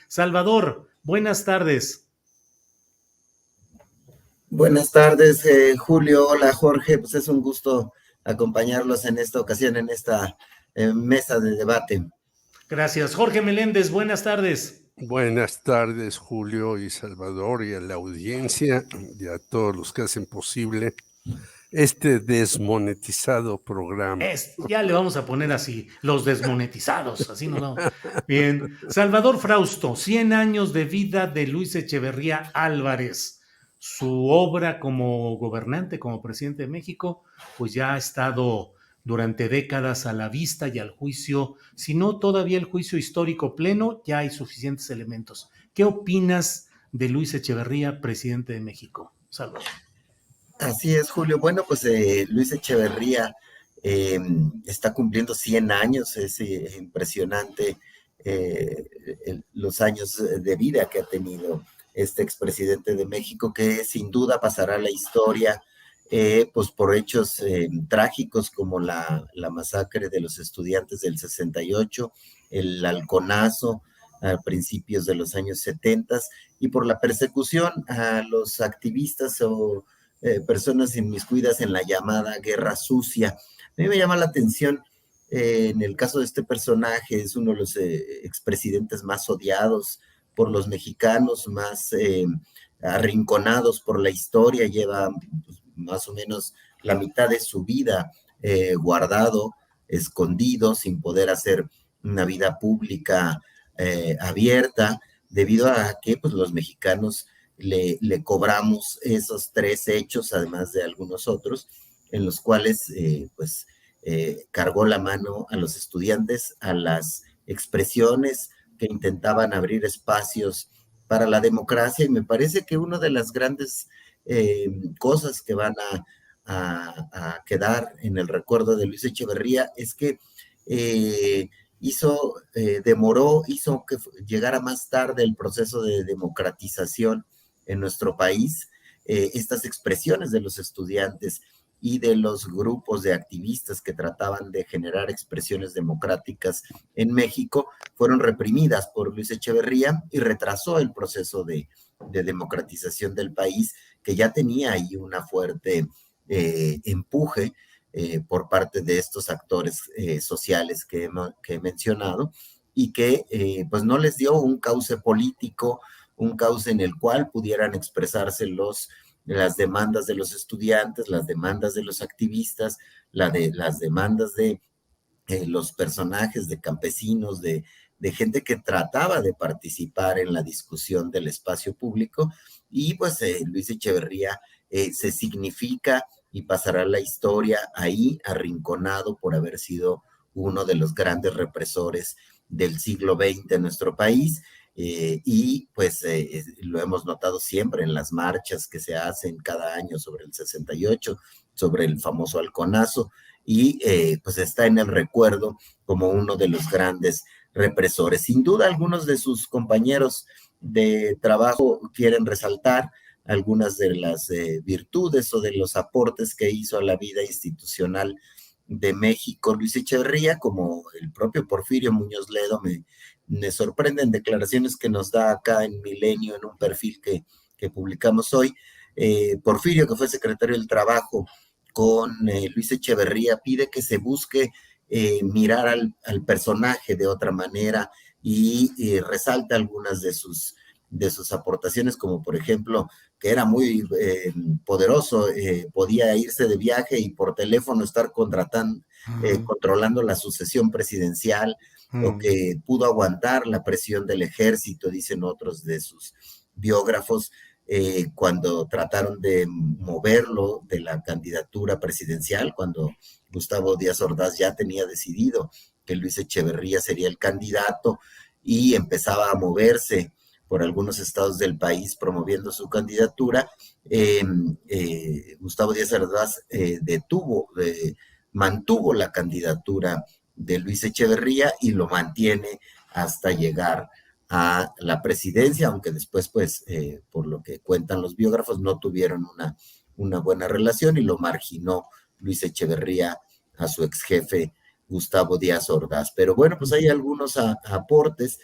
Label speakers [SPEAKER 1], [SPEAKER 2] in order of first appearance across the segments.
[SPEAKER 1] Salvador, buenas tardes.
[SPEAKER 2] Buenas tardes, Julio. Hola, Jorge. Pues es un gusto acompañarlos en esta ocasión, en esta mesa de debate.
[SPEAKER 1] Gracias. Jorge Meléndez, buenas tardes.
[SPEAKER 3] Buenas tardes, Julio y Salvador, y a la audiencia y a todos los que hacen posible este desmonetizado programa.
[SPEAKER 1] Ya le vamos a poner así, los desmonetizados, así nos vamos. Bien, Salvador Frausto, 100 años de vida de Luis Echeverría Álvarez. Su obra como gobernante, como presidente de México, pues ya ha estado durante décadas a la vista y al juicio, si no todavía el juicio histórico pleno, ya hay suficientes elementos. ¿Qué opinas de Luis Echeverría, presidente de México? Salvador.
[SPEAKER 2] Así es, Julio. Bueno, pues Luis Echeverría está cumpliendo 100 años. Es impresionante los años de vida que ha tenido este expresidente de México, que sin duda pasará a la historia, pues por hechos trágicos como la masacre de los estudiantes del 68, el halconazo a principios de los años 70, y por la persecución a los activistas o personas inmiscuidas en la llamada guerra sucia. A mí me llama la atención, en el caso de este personaje, es uno de los expresidentes más odiados por los mexicanos, más arrinconados por la historia, lleva pues, más o menos la mitad de su vida guardado, escondido, sin poder hacer una vida pública abierta, debido a que pues, los mexicanos le cobramos esos 3 hechos, además de algunos otros, en los cuales cargó la mano a los estudiantes, a las expresiones que intentaban abrir espacios para la democracia, y me parece que una de las grandes cosas que van a quedar en el recuerdo de Luis Echeverría es que hizo que llegara más tarde el proceso de democratización en nuestro país. Estas expresiones de los estudiantes y de los grupos de activistas que trataban de generar expresiones democráticas en México fueron reprimidas por Luis Echeverría y retrasó el proceso de democratización del país, que ya tenía ahí una fuerte empuje por parte de estos actores sociales que he mencionado, y que pues no les dio un cauce político, un cauce en el cual pudieran expresarse las demandas de los estudiantes, las demandas de los activistas, las demandas de los personajes, de campesinos, de gente que trataba de participar en la discusión del espacio público. Y pues Luis Echeverría se significa y pasará a la historia ahí arrinconado por haber sido uno de los grandes represores del siglo XX en nuestro país. Y pues lo hemos notado siempre en las marchas que se hacen cada año sobre el 68, sobre el famoso halconazo, y pues está en el recuerdo como uno de los grandes represores. Sin duda, algunos de sus compañeros de trabajo quieren resaltar algunas de las virtudes o de los aportes que hizo a la vida institucional de México Luis Echeverría, como el propio Porfirio Muñoz Ledo. Me sorprenden declaraciones que nos da acá en Milenio, en un perfil que publicamos hoy. Porfirio, que fue secretario del Trabajo con Luis Echeverría, pide que se busque mirar al personaje de otra manera, y resalta algunas de sus aportaciones, como por ejemplo que era muy poderoso, podía irse de viaje y por teléfono estar controlando la sucesión presidencial, o que pudo aguantar la presión del ejército, dicen otros de sus biógrafos, cuando trataron de moverlo de la candidatura presidencial, cuando Gustavo Díaz Ordaz ya tenía decidido que Luis Echeverría sería el candidato y empezaba a moverse por algunos estados del país promoviendo su candidatura. Gustavo Díaz Ordaz mantuvo la candidatura de Luis Echeverría y lo mantiene hasta llegar a la presidencia, aunque después, pues, por lo que cuentan los biógrafos, no tuvieron una buena relación y lo marginó Luis Echeverría a su ex jefe Gustavo Díaz Ordaz. Pero bueno, pues hay algunos aportes.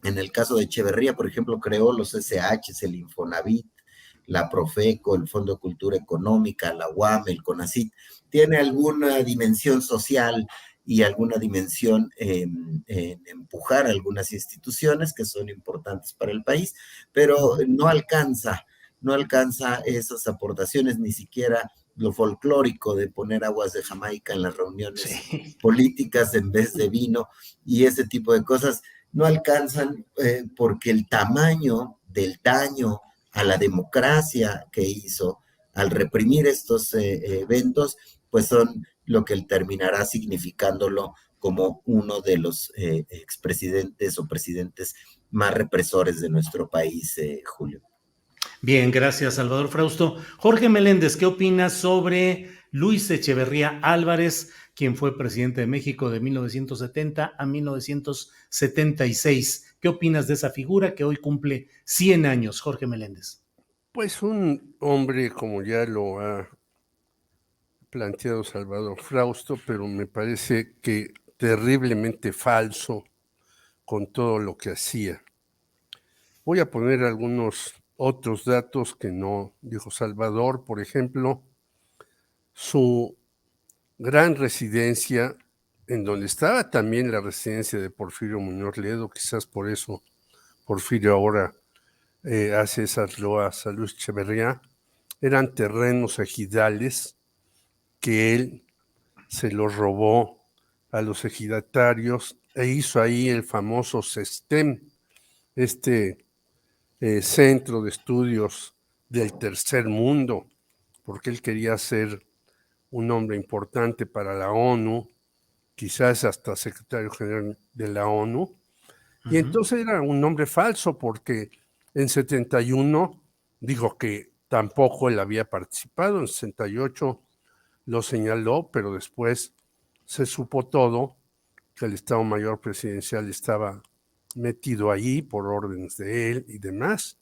[SPEAKER 2] En el caso de Echeverría, por ejemplo, creó los SHs, el Infonavit, la Profeco, el Fondo de Cultura Económica, la UAM, el CONACYT. Tiene alguna dimensión social y alguna dimensión en empujar algunas instituciones que son importantes para el país, pero no alcanza esas aportaciones, ni siquiera lo folclórico de poner aguas de Jamaica en las reuniones políticas en vez de vino y ese tipo de cosas no alcanzan porque el tamaño del daño a la democracia que hizo al reprimir estos eventos, pues son lo que terminará significándolo como uno de los expresidentes o presidentes más represores de nuestro país, Julio.
[SPEAKER 1] Bien, gracias, Salvador Frausto. Jorge Meléndez, ¿qué opinas sobre Luis Echeverría Álvarez, quien fue presidente de México de 1970 a 1976? ¿Qué opinas de esa figura que hoy cumple 100 años, Jorge Meléndez?
[SPEAKER 3] Pues un hombre, como ya lo ha planteado Salvador Frausto, pero me parece que terriblemente falso con todo lo que hacía. Voy a poner algunos otros datos que no dijo Salvador. Por ejemplo, su gran residencia, en donde estaba también la residencia de Porfirio Muñoz Ledo, quizás por eso Porfirio ahora hace esas loas a Luis Echeverría, eran terrenos ejidales que él se los robó a los ejidatarios e hizo ahí el famoso CESTEM, centro de estudios del tercer mundo, porque él quería ser un hombre importante para la ONU, quizás hasta secretario general de la ONU, y entonces era un nombre falso porque en 71 dijo que tampoco él había participado, en 68 lo señaló, pero después se supo todo, que el Estado Mayor Presidencial estaba metido allí por órdenes de él y demás.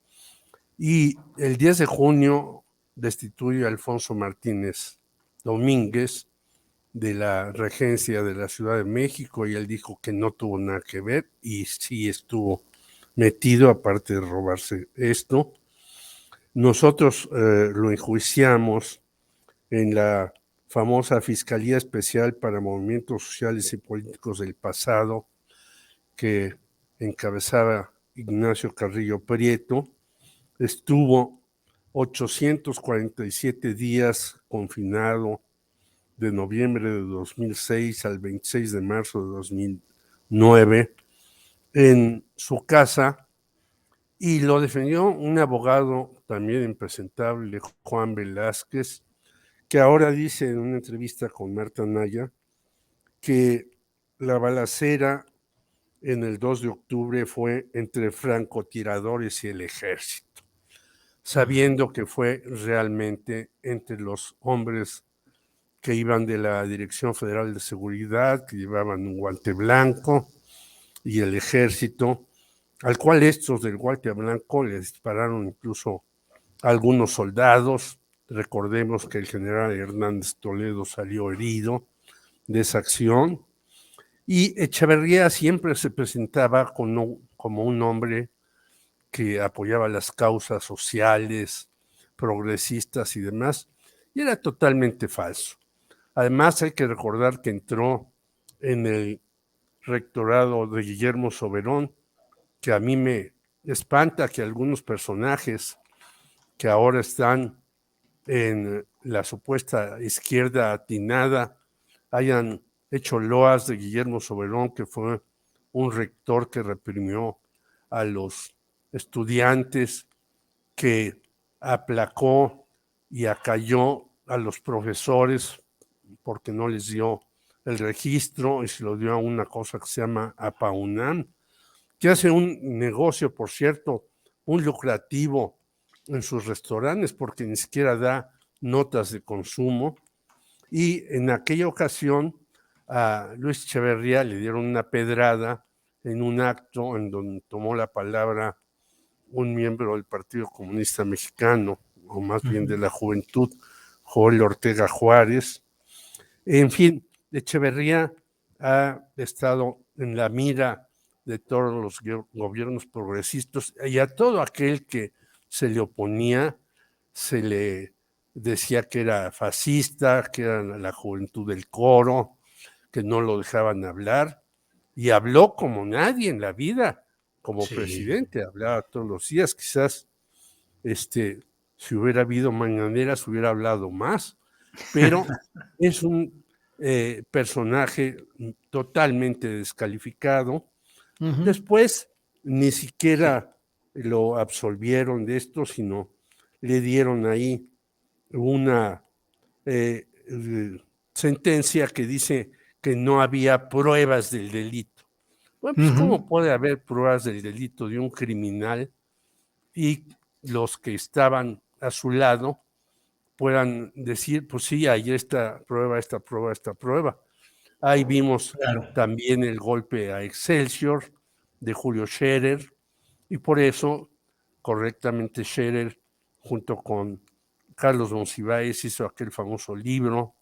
[SPEAKER 3] Y el 10 de junio destituye a Alfonso Martínez Domínguez de la regencia de la Ciudad de México y él dijo que no tuvo nada que ver y sí estuvo metido, aparte de robarse esto. Nosotros lo enjuiciamos en la famosa Fiscalía Especial para Movimientos Sociales y Políticos del Pasado, que encabezaba Ignacio Carrillo Prieto. Estuvo 847 días confinado de noviembre de 2006 al 26 de marzo de 2009 en su casa y lo defendió un abogado también impresentable, Juan Velázquez, que ahora dice en una entrevista con Marta Naya que la balacera en el 2 de octubre fue entre francotiradores y el ejército, sabiendo que fue realmente entre los hombres que iban de la Dirección Federal de Seguridad, que llevaban un guante blanco, y el ejército, al cual estos del guante blanco le dispararon incluso a algunos soldados. Recordemos que el general Hernández Toledo salió herido de esa acción, y Echeverría siempre se presentaba como un hombre que apoyaba las causas sociales, progresistas y demás, y era totalmente falso. Además, hay que recordar que entró en el rectorado de Guillermo Soberón, que a mí me espanta que algunos personajes que ahora están en la supuesta izquierda atinada hayan hecho loas de Guillermo Soberón, que fue un rector que reprimió a los estudiantes, que aplacó y acalló a los profesores porque no les dio el registro y se lo dio a una cosa que se llama APAUNAM, que hace un negocio, por cierto, un lucrativo en sus restaurantes porque ni siquiera da notas de consumo. Y en aquella ocasión a Luis Echeverría le dieron una pedrada en un acto en donde tomó la palabra un miembro del Partido Comunista Mexicano, o más bien de la Juventud, Joel Ortega Juárez. En fin, Echeverría ha estado en la mira de todos los gobiernos progresistas, y a todo aquel que se le oponía se le decía que era fascista, que era la juventud del coro, que no lo dejaban hablar, y habló como nadie en la vida, como presidente, hablaba todos los días. Quizás si hubiera habido mañaneras hubiera hablado más, pero es un personaje totalmente descalificado. Después ni siquiera lo absolvieron de esto, sino le dieron ahí una sentencia que dice que no había pruebas del delito. Bueno, pues ¿cómo puede haber pruebas del delito de un criminal y los que estaban a su lado puedan decir, pues sí, hay esta prueba, esta prueba, esta prueba? Ahí vimos también el golpe a Excelsior de Julio Scherer, y por eso correctamente Scherer, junto con Carlos Monsiváis, hizo aquel famoso libro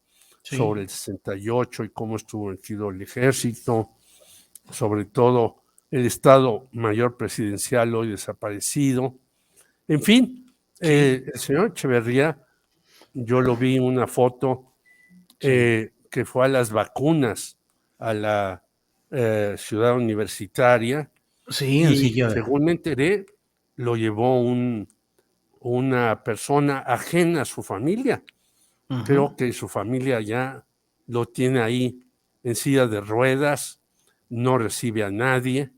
[SPEAKER 3] sobre el 68 y cómo estuvo metido el ejército, sobre todo el Estado Mayor Presidencial hoy desaparecido. En fin, el señor Echeverría, yo lo vi en una foto que fue a las vacunas a la ciudad universitaria.
[SPEAKER 1] Sí,
[SPEAKER 3] y según me enteré, lo llevó una persona ajena a su familia. Creo que su familia ya lo tiene ahí en silla de ruedas, no recibe a nadie.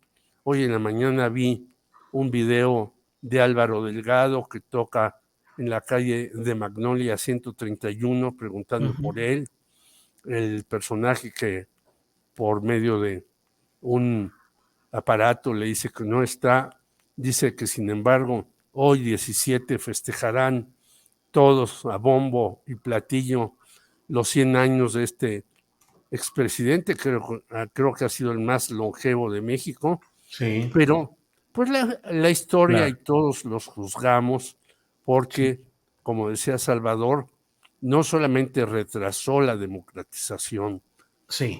[SPEAKER 3] Hoy en la mañana vi un video de Álvaro Delgado que toca en la calle de Magnolia 131 preguntando por él, el personaje que por medio de un aparato le dice que no está, dice que sin embargo hoy 17 festejarán todos a bombo y platillo los 100 años de este expresidente, creo que ha sido el más longevo de México, pero pues la historia y todos los juzgamos porque, como decía Salvador, no solamente retrasó la democratización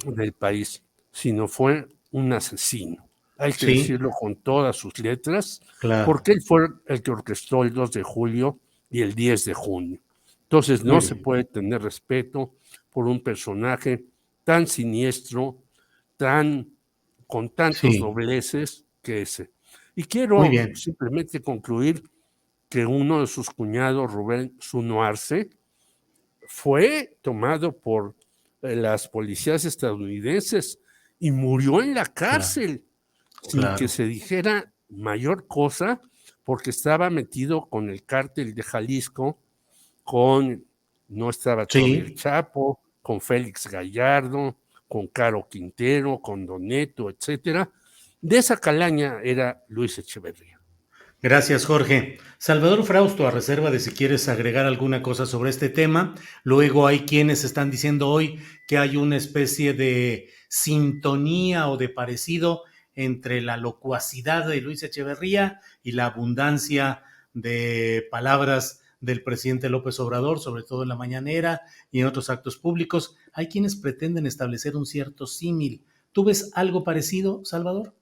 [SPEAKER 3] del país, sino fue un asesino. Hay que decirlo con todas sus letras, porque él fue el que orquestó el 2 de julio y el 10 de junio. Entonces no se puede tener respeto por un personaje tan siniestro, con tantos dobleces que ese. Y quiero simplemente concluir que uno de sus cuñados, Rubén Zuno Arce, fue tomado por las policías estadounidenses y murió en la cárcel sin que se dijera mayor cosa, porque estaba metido con el cártel de Jalisco, no estaba todavía el Chapo, con Félix Gallardo, con Caro Quintero, con Don Neto, etcétera. De esa calaña era Luis Echeverría.
[SPEAKER 1] Gracias, Jorge. Salvador Frausto, a reserva de si quieres agregar alguna cosa sobre este tema. Luego hay quienes están diciendo hoy que hay una especie de sintonía o de parecido entre la locuacidad de Luis Echeverría y la abundancia de palabras del presidente López Obrador, sobre todo en la mañanera y en otros actos públicos. Hay quienes pretenden establecer un cierto símil. ¿Tú ves algo parecido, Salvador?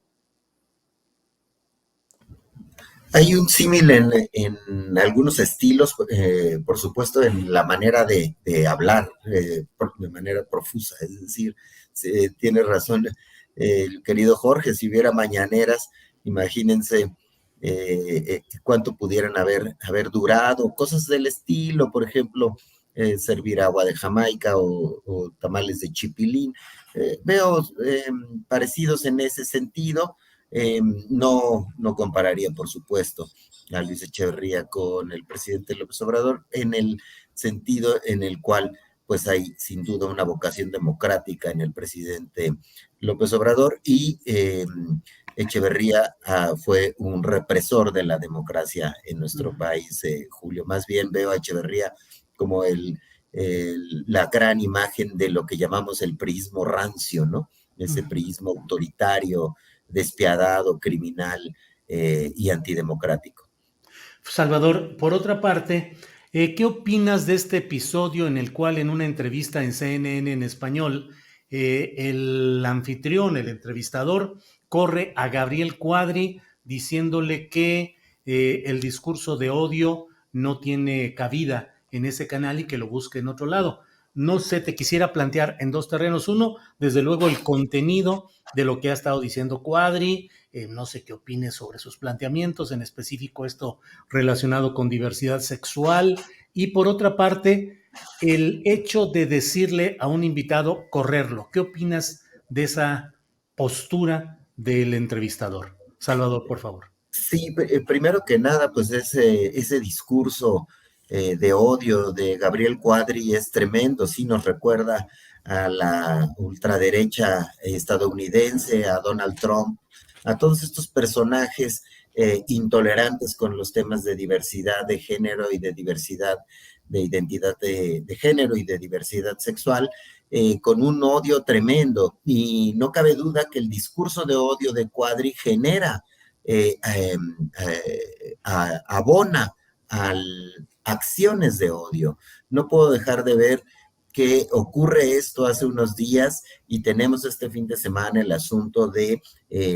[SPEAKER 2] Hay un símil en algunos estilos, por supuesto, en la manera de hablar, de manera profusa. Es decir, tiene razón el querido Jorge, si hubiera mañaneras, imagínense cuánto pudieran haber durado, cosas del estilo, por ejemplo, servir agua de Jamaica o tamales de chipilín. Veo parecidos en ese sentido. No compararía, por supuesto, a Luis Echeverría con el presidente López Obrador en el sentido en el cual pues hay sin duda una vocación democrática en el presidente López Obrador y Echeverría fue un represor de la democracia en nuestro país, Julio. Más bien veo a Echeverría como la gran imagen de lo que llamamos el priismo rancio, ¿no? Ese priismo autoritario, despiadado, criminal y antidemocrático.
[SPEAKER 1] Salvador, por otra parte, ¿qué opinas de este episodio en el cual en una entrevista en CNN en español, el anfitrión, el entrevistador, corre a Gabriel Cuadri diciéndole que el discurso de odio no tiene cabida en ese canal y que lo busque en otro lado. No sé, te quisiera plantear en dos terrenos. Uno, desde luego, el contenido de lo que ha estado diciendo Cuadri. No sé qué opines sobre sus planteamientos, en específico esto relacionado con diversidad sexual. Y por otra parte, el hecho de decirle a un invitado correrlo. ¿Qué opinas de esa postura del entrevistador? Salvador, por favor.
[SPEAKER 2] Sí, primero que nada, pues ese discurso de odio de Gabriel Cuadri es tremendo, sí nos recuerda a la ultraderecha estadounidense, a Donald Trump, a todos estos personajes intolerantes con los temas de diversidad de género y de diversidad de identidad de género y de diversidad sexual, con un odio tremendo. Y no cabe duda que el discurso de odio de Cuadri genera abona a acciones de odio. No puedo dejar de ver que ocurre esto hace unos días y tenemos este fin de semana el asunto de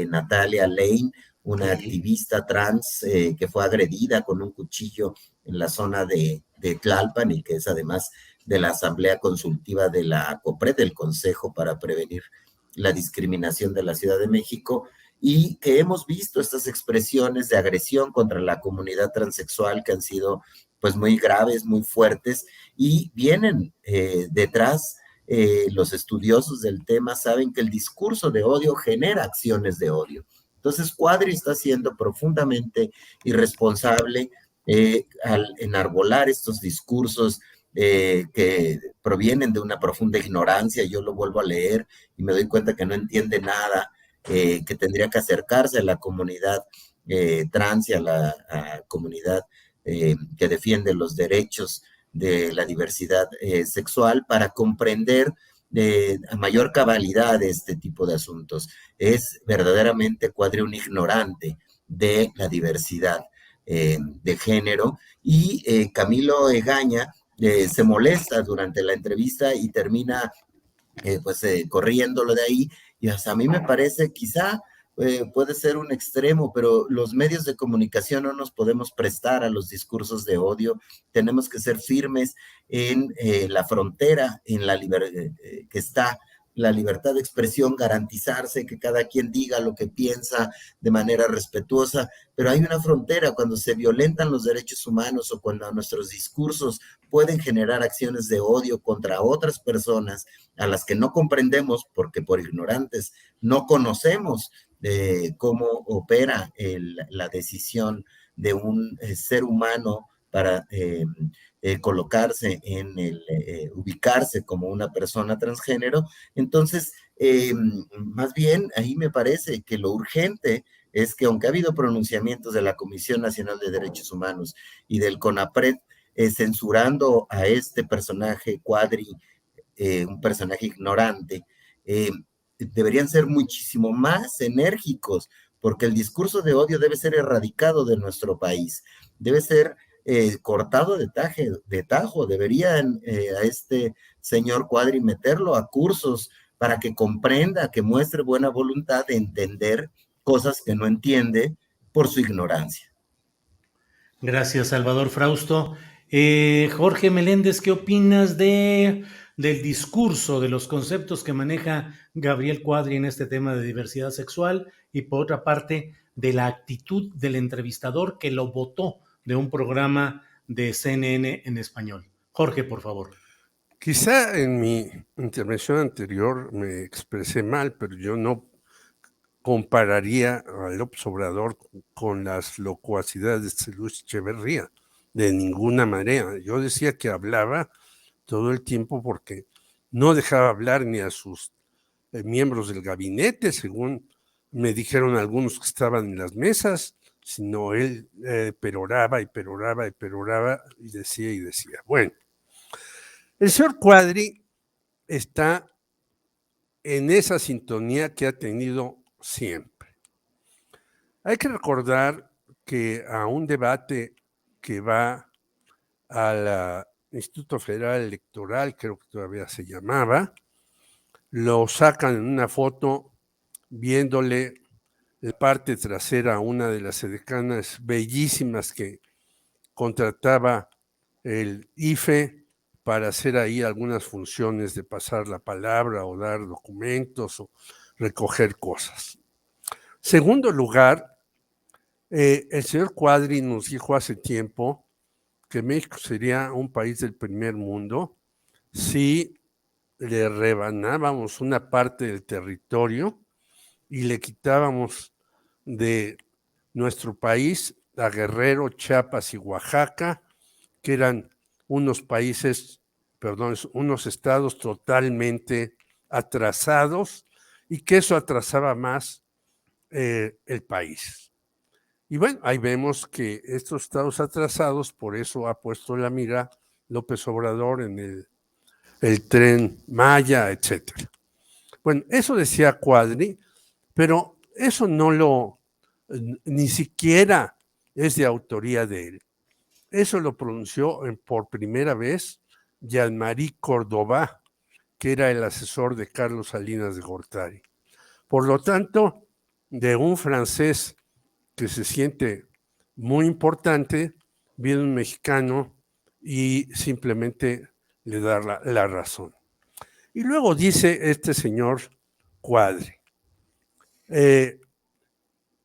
[SPEAKER 2] Natalia Lane, una activista trans que fue agredida con un cuchillo en la zona de Tlalpan y que es además de la Asamblea Consultiva de la COPRED, del Consejo para Prevenir la Discriminación de la Ciudad de México, y que hemos visto estas expresiones de agresión contra la comunidad transexual que han sido pues muy graves, muy fuertes, y vienen detrás los estudiosos del tema saben que el discurso de odio genera acciones de odio. Entonces Cuadri está siendo profundamente irresponsable al enarbolar estos discursos que provienen de una profunda ignorancia. Yo lo vuelvo a leer y me doy cuenta que no entiende nada, que tendría que acercarse a la comunidad trans y a la comunidad que defiende los derechos de la diversidad sexual para comprender a mayor cabalidad de este tipo de asuntos. Es verdaderamente Cuadri un ignorante de la diversidad de género y Camilo Egaña se molesta durante la entrevista y termina corriéndolo de ahí, y hasta a mí me parece quizá puede ser un extremo, pero los medios de comunicación no nos podemos prestar a los discursos de odio, tenemos que ser firmes en la frontera en la que está la libertad de expresión, garantizarse que cada quien diga lo que piensa de manera respetuosa, pero hay una frontera cuando se violentan los derechos humanos o cuando nuestros discursos pueden generar acciones de odio contra otras personas a las que no comprendemos porque por ignorantes no conocemos cómo opera la decisión de un ser humano para colocarse ubicarse como una persona transgénero. Entonces, más bien, ahí me parece que lo urgente es que aunque ha habido pronunciamientos de la Comisión Nacional de Derechos Humanos y del CONAPRED censurando a este personaje Cuadri, un personaje ignorante, deberían ser muchísimo más enérgicos, porque el discurso de odio debe ser erradicado de nuestro país, debe ser cortado de tajo. Deberían a este señor Cuadri meterlo a cursos para que comprenda, que muestre buena voluntad de entender cosas que no entiende por su ignorancia.
[SPEAKER 1] Gracias, Salvador Frausto. Jorge Meléndez, ¿qué opinas del discurso, de los conceptos que maneja Gabriel Cuadri en este tema de diversidad sexual y por otra parte de la actitud del entrevistador que lo votó de un programa de CNN en español? Jorge, por favor.
[SPEAKER 3] Quizá en mi intervención anterior me expresé mal, pero yo no compararía a López Obrador con las locuacidades de Luis Echeverría, de ninguna manera. Yo decía que hablaba todo el tiempo porque no dejaba hablar ni a sus miembros del gabinete, según me dijeron algunos que estaban en las mesas, sino él peroraba y peroraba y peroraba y decía y decía. Bueno, el señor Cuadri está en esa sintonía que ha tenido siempre. Hay que recordar que a un debate que va al Instituto Federal Electoral, creo que todavía se llamaba, lo sacan en una foto viéndole la parte trasera, una de las edecanas bellísimas que contrataba el IFE para hacer ahí algunas funciones de pasar la palabra o dar documentos o recoger cosas. Segundo lugar, el señor Quadri nos dijo hace tiempo que México sería un país del primer mundo si le rebanábamos una parte del territorio y le quitábamos de nuestro país a Guerrero, Chiapas y Oaxaca, que eran unos estados totalmente atrasados y que eso atrasaba más el país. Y bueno, ahí vemos que estos estados atrasados, por eso ha puesto la mira López Obrador en el Tren Maya, etcétera. Bueno, eso decía Quadri, pero eso ni siquiera es de autoría de él. Eso lo pronunció por primera vez Jean-Marie Córdoba, que era el asesor de Carlos Salinas de Gortari. Por lo tanto, de un francés que se siente muy importante, viene un mexicano y simplemente le da la razón. Y luego dice este señor Quadri,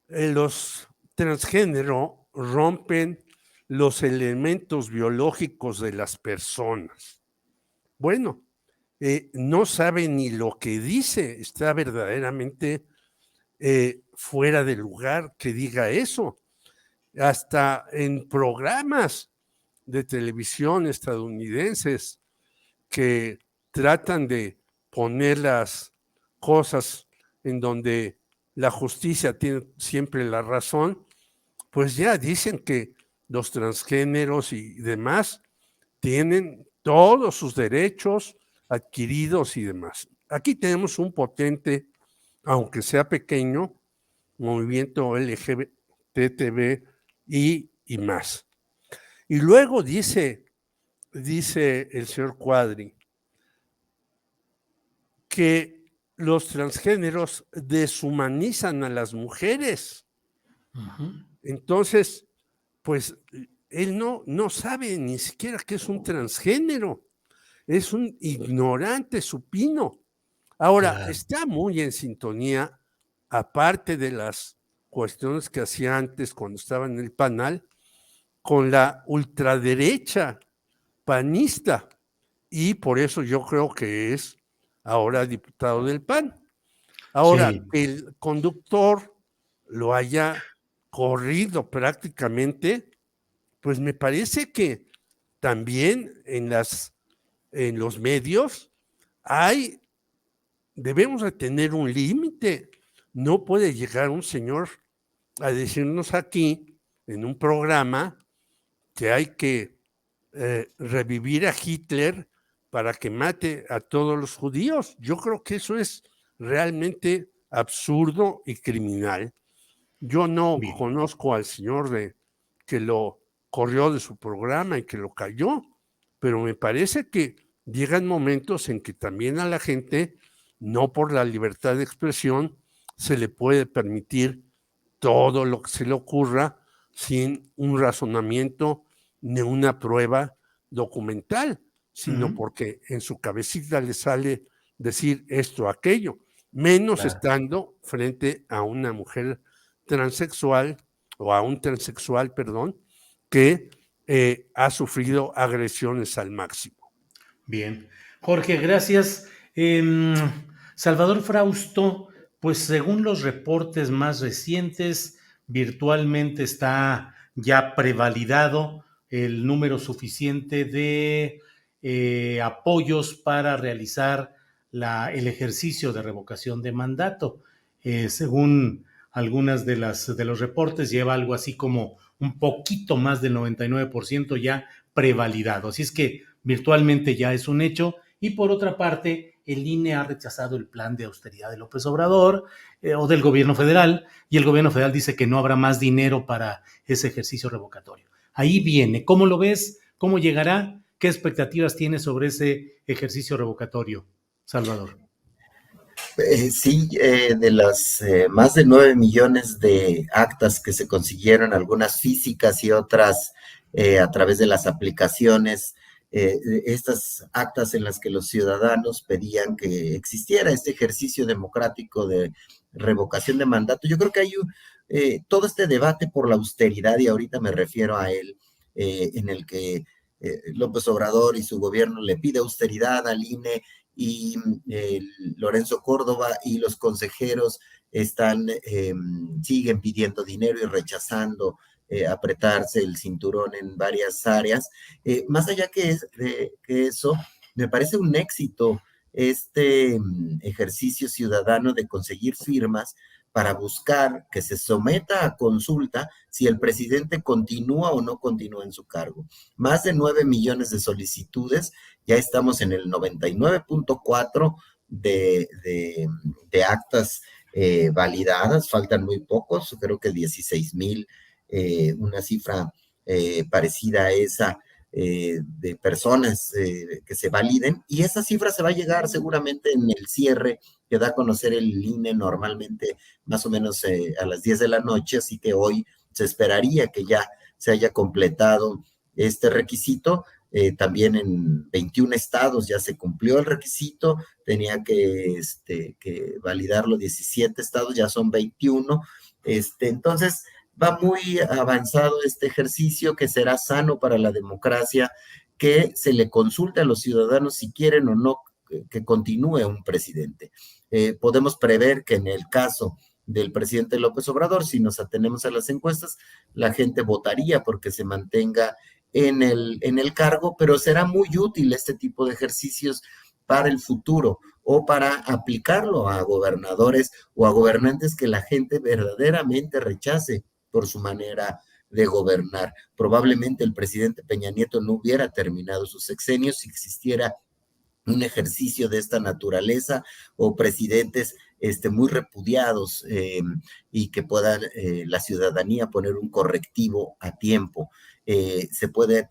[SPEAKER 3] los transgénero rompen los elementos biológicos de las personas. Bueno, no sabe ni lo que dice, está verdaderamente fuera de lugar que diga eso. Hasta en programas de televisión estadounidenses que tratan de poner las cosas en donde la justicia tiene siempre la razón, pues ya dicen que los transgéneros y demás tienen todos sus derechos adquiridos y demás. Aquí tenemos un potente, aunque sea pequeño, movimiento LGBTB y más. Y luego dice el señor Quadri que los transgéneros deshumanizan a las mujeres. Entonces, pues él no sabe ni siquiera qué es un transgénero. Es un ignorante supino. Ahora, está muy en sintonía, aparte de las cuestiones que hacía antes cuando estaba en el PAN, con la ultraderecha panista. Y por eso yo creo que es ahora diputado del PAN. Ahora, sí, el conductor lo haya corrido prácticamente, pues me parece que también en los medios debemos de tener un límite. No puede llegar un señor a decirnos aquí en un programa que hay que revivir a Hitler para que mate a todos los judíos. Yo creo que eso es realmente absurdo y criminal. Yo no conozco al señor que lo corrió de su programa y que lo cayó, pero me parece que llegan momentos en que también a la gente, no por la libertad de expresión, se le puede permitir todo lo que se le ocurra sin un razonamiento ni una prueba documental, sino porque en su cabecita le sale decir esto o aquello, menos estando frente a una mujer transexual o a un transexual, perdón, que ha sufrido agresiones al máximo.
[SPEAKER 1] Bien. Jorge, gracias. Salvador Frausto, pues según los reportes más recientes, virtualmente está ya prevalidado el número suficiente de apoyos para realizar el ejercicio de revocación de mandato. Según algunas de los reportes, lleva algo así como un poquito más del 99% ya prevalidado. Así es que virtualmente ya es un hecho. Y por otra parte, el INE ha rechazado el plan de austeridad de López Obrador o del gobierno federal, y el gobierno federal dice que no habrá más dinero para ese ejercicio revocatorio. Ahí viene. ¿Cómo lo ves? ¿Cómo llegará? ¿Qué expectativas tienes sobre ese ejercicio revocatorio, Salvador?
[SPEAKER 2] Sí, de las más de 9 millones de actas que se consiguieron, algunas físicas y otras a través de las aplicaciones, estas actas en las que los ciudadanos pedían que existiera este ejercicio democrático de revocación de mandato. Yo creo que hay todo este debate por la austeridad, y ahorita me refiero a él, en el que López Obrador y su gobierno le pide austeridad al INE, y Lorenzo Córdoba y los consejeros siguen pidiendo dinero y rechazando apretarse el cinturón en varias áreas. Más allá que eso, me parece un éxito este ejercicio ciudadano de conseguir firmas para buscar que se someta a consulta si el presidente continúa o no continúa en su cargo. Más de 9 millones de solicitudes, ya estamos en el 99.4 de actas validadas, faltan muy pocos, creo que 16,000, una cifra parecida a esa de personas que se validen, y esa cifra se va a llegar seguramente en el cierre que da a conocer el INE normalmente más o menos a las 10 de la noche, así que hoy se esperaría que ya se haya completado este requisito. También en 21 estados ya se cumplió el requisito, tenía que validarlo 17 estados, ya son 21. Entonces, va muy avanzado este ejercicio que será sano para la democracia, que se le consulte a los ciudadanos si quieren o no que continúe un presidente. Podemos prever que en el caso del presidente López Obrador, si nos atenemos a las encuestas, la gente votaría porque se mantenga en el cargo, pero será muy útil este tipo de ejercicios para el futuro, o para aplicarlo a gobernadores o a gobernantes que la gente verdaderamente rechace por su manera de gobernar. Probablemente el presidente Peña Nieto no hubiera terminado sus sexenios si existiera un ejercicio de esta naturaleza, o presidentes muy repudiados, y que puedan la ciudadanía poner un correctivo a tiempo. Se puede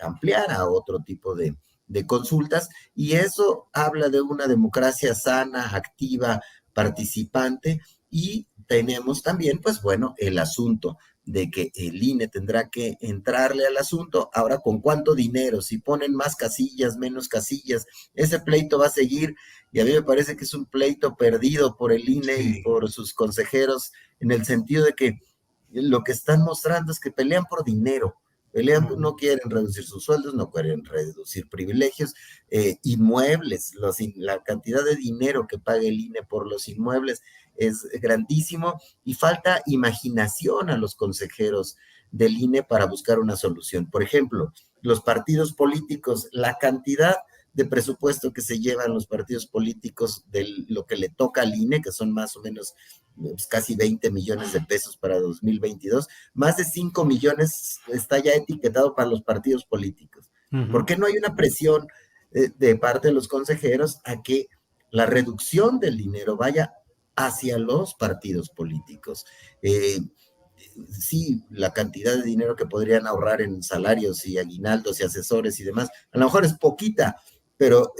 [SPEAKER 2] ampliar a otro tipo de consultas, y eso habla de una democracia sana, activa, participante. Y tenemos también, pues bueno, el asunto de que el INE tendrá que entrarle al asunto. Ahora, ¿con cuánto dinero? Si ponen más casillas, menos casillas, ese pleito va a seguir, y a mí me parece que es un pleito perdido por el INE y por sus consejeros, en el sentido de que lo que están mostrando es que pelean por dinero. No quieren reducir sus sueldos, no quieren reducir privilegios, inmuebles, la cantidad de dinero que paga el INE por los inmuebles es grandísimo, y falta imaginación a los consejeros del INE para buscar una solución. Por ejemplo, los partidos políticos, la cantidad de presupuesto que se llevan los partidos políticos de lo que le toca al INE, que son más o menos pues, casi 20 millones de pesos para 2022, más de 5 millones está ya etiquetado para los partidos políticos. ¿Por qué no hay una presión de parte de los consejeros a que la reducción del dinero vaya hacia los partidos políticos? Sí, la cantidad de dinero que podrían ahorrar en salarios y aguinaldos y asesores y demás, a lo mejor es poquita, pero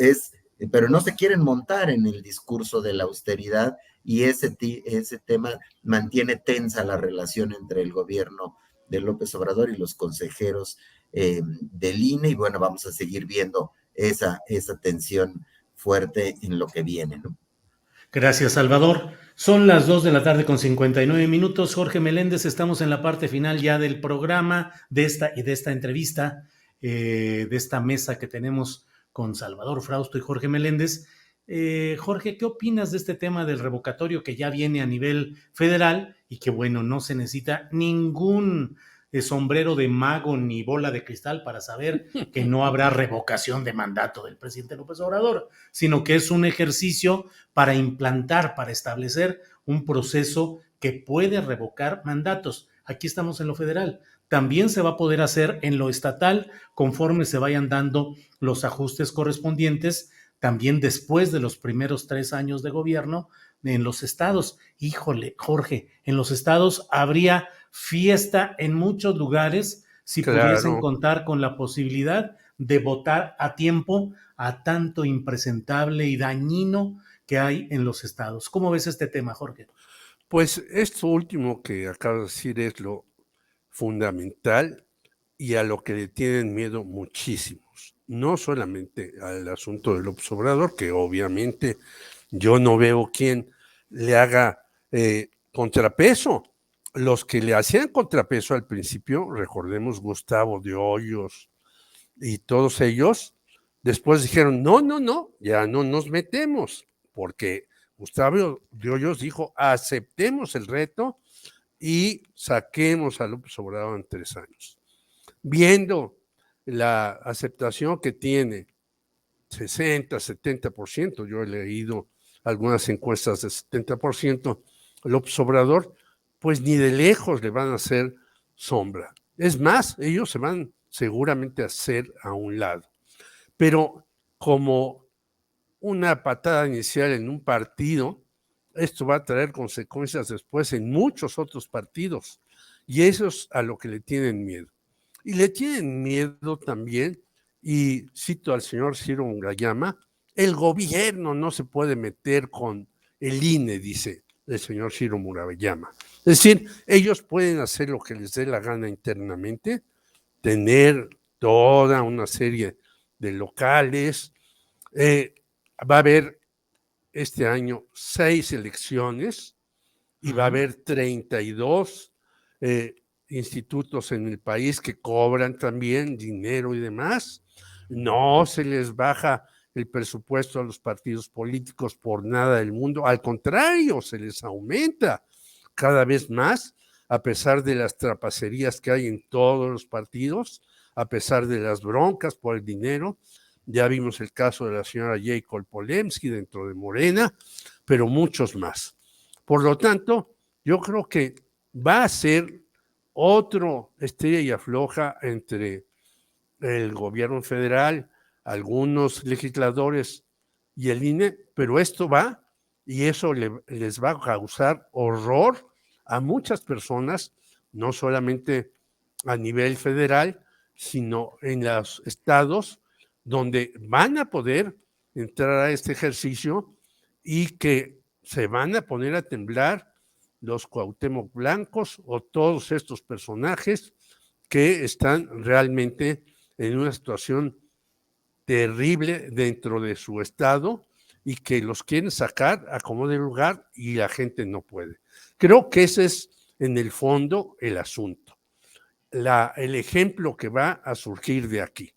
[SPEAKER 2] no se quieren montar en el discurso de la austeridad, y ese tema mantiene tensa la relación entre el gobierno de López Obrador y los consejeros del INE, y bueno, vamos a seguir viendo esa tensión fuerte en lo que viene, ¿no?
[SPEAKER 1] Gracias, Salvador. Son las 2 de la tarde con 59 minutos. Jorge Meléndez, estamos en la parte final ya del programa, de esta entrevista, de esta mesa que tenemos con Salvador Frausto y Jorge Meléndez. Jorge, ¿qué opinas de este tema del revocatorio que ya viene a nivel federal y que, bueno, no se necesita ningún sombrero de mago ni bola de cristal para saber que no habrá revocación de mandato del presidente López Obrador, sino que es un ejercicio para implantar, para establecer un proceso que puede revocar mandatos? Aquí estamos en lo federal. También se va a poder hacer en lo estatal conforme se vayan dando los ajustes correspondientes, también después de los primeros 3 años de gobierno en los estados. Híjole, Jorge, en los estados habría fiesta en muchos lugares si pudiesen contar con la posibilidad de votar a tiempo a tanto impresentable y dañino que hay en los estados. ¿Cómo ves este tema, Jorge?
[SPEAKER 3] Pues esto último que acabo de decir es lo fundamental y a lo que le tienen miedo muchísimos. No solamente al asunto del López Obrador, que obviamente yo no veo quién le haga contrapeso. Los que le hacían contrapeso al principio, recordemos Gustavo de Hoyos y todos ellos, después dijeron, no, ya no nos metemos, porque Gustavo de Hoyos dijo, aceptemos el reto y saquemos a López Obrador en 3 años. Viendo la aceptación que tiene, 60, 70%, yo he leído algunas encuestas de 70%, López Obrador, pues ni de lejos le van a hacer sombra. Es más, ellos se van seguramente a hacer a un lado. Pero como una patada inicial en un partido, esto va a traer consecuencias después en muchos otros partidos. Y eso es a lo que le tienen miedo. Y le tienen miedo también, y cito al señor Ciro Murayama, el gobierno no se puede meter con el INE, dice el señor Ciro Murayama. Es decir, ellos pueden hacer lo que les dé la gana internamente, tener toda una serie de locales. Va a haber este año 6 elecciones y va a haber 32 institutos en el país que cobran también dinero y demás. No se les baja el presupuesto a los partidos políticos por nada del mundo, al contrario, se les aumenta cada vez más, a pesar de las trapacerías que hay en todos los partidos, a pesar de las broncas por el dinero. Ya vimos el caso de la señora Jacob Polemski dentro de Morena, pero muchos más. Por lo tanto, yo creo que va a ser otro estira y afloja entre el gobierno federal, algunos legisladores y el INE, pero esto va y eso les va a causar horror a muchas personas, no solamente a nivel federal, sino en los estados donde van a poder entrar a este ejercicio y que se van a poner a temblar los Cuauhtémoc Blancos o todos estos personajes que están realmente en una situación terrible dentro de su estado y que los quieren sacar a como de lugar y la gente no puede. Creo que ese es en el fondo el asunto, el ejemplo que va a surgir de aquí.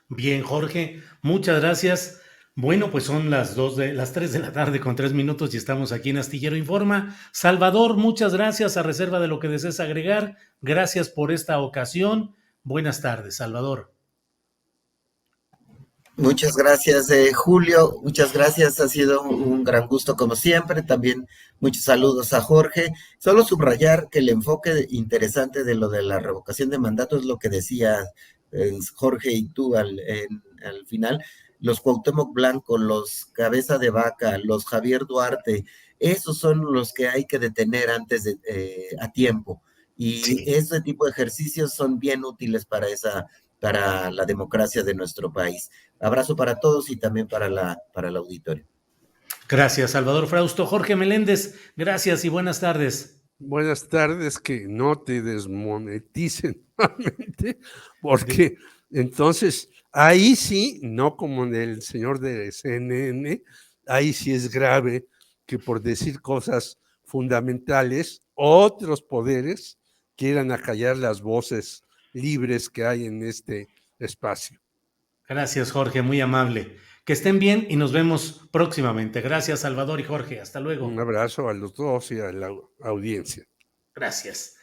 [SPEAKER 1] Bien, Jorge, muchas gracias. Bueno, pues son las 3 de la tarde con 3 minutos y estamos aquí en Astillero Informa. Salvador, muchas gracias, a reserva de lo que desees agregar. Gracias por esta ocasión. Buenas tardes, Salvador.
[SPEAKER 2] Muchas gracias, Julio. Muchas gracias. Ha sido un gran gusto como siempre. También muchos saludos a Jorge. Solo subrayar que el enfoque interesante de lo de la revocación de mandato es lo que decía Jorge y tú al final. Los Cuauhtémoc Blanco, los Cabeza de Vaca, los Javier Duarte, esos son los que hay que detener antes a tiempo. Y sí, ese tipo de ejercicios son bien útiles para la democracia de nuestro país. Abrazo para todos y también para el auditorio.
[SPEAKER 1] Gracias, Salvador Frausto. Jorge Meléndez, gracias y buenas tardes.
[SPEAKER 3] Buenas tardes, que no te desmoneticen nuevamente, porque entonces ahí sí, no como en el señor de CNN, ahí sí es grave que por decir cosas fundamentales, otros poderes quieran acallar las voces libres que hay en este espacio.
[SPEAKER 1] Gracias, Jorge, muy amable. Que estén bien y nos vemos próximamente. Gracias, Salvador y Jorge. Hasta luego.
[SPEAKER 3] Un abrazo a los dos y a la audiencia.
[SPEAKER 1] Gracias.